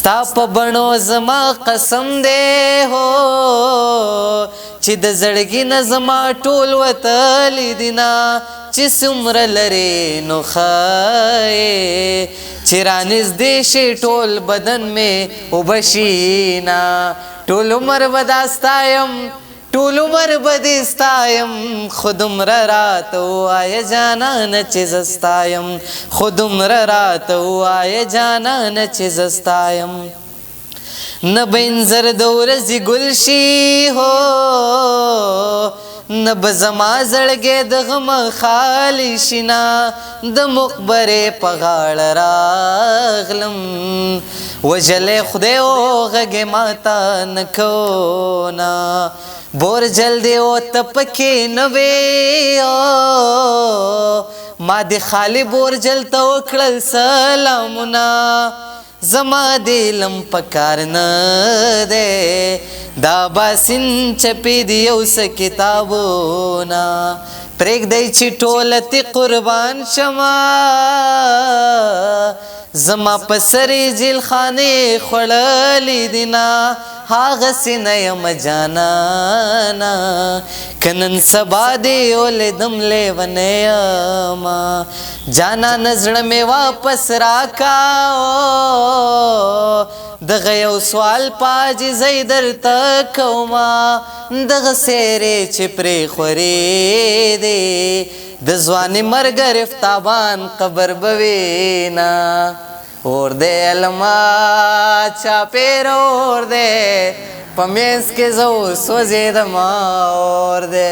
ستا په بڼو زما قسم دی هو چې د زړګي نه زما ټول وتلی دي نه چې څومره لرې نو ښایې چې رانږدې شي ټول بدن مې اوبه شي نه ټول عمر به دا ستایم ټول عمر به دې ستایم خو دومره راته ووایه جانانه چې زه ستایم خو دومره راته ووایه جانانه چې زه ستایم نه به انځر د ورځې ګل شي هو نه به زما زړګی د غمه خالي شي نه د مقبرې په غاړه راغلم وژلی خدای وغږې ماته نه کونه بورجل دی او ته پکې نه وې ما د خالي بورجل ته وکړل سلامونه زما د علم په کار نه دی دا باسین چپې دي یو څه کتابونه پرېږدئ چې ټوله تې قربان شمه زما په سرې جیلخانې خوړلې دي نه هاغسې نه یم جانانه که نن سبا دې ولیدم لیونی یمه جانانه زړه مې واپس راکا دغه یو سوال په عاجزۍ درته کومه دغه څیرې چې پرېښورې دی د ځوانې مرګ رفتابان قبر به وي نه اور دی علما چاپېر اور دی په منځ کې زه اوس وځېدمه اور دی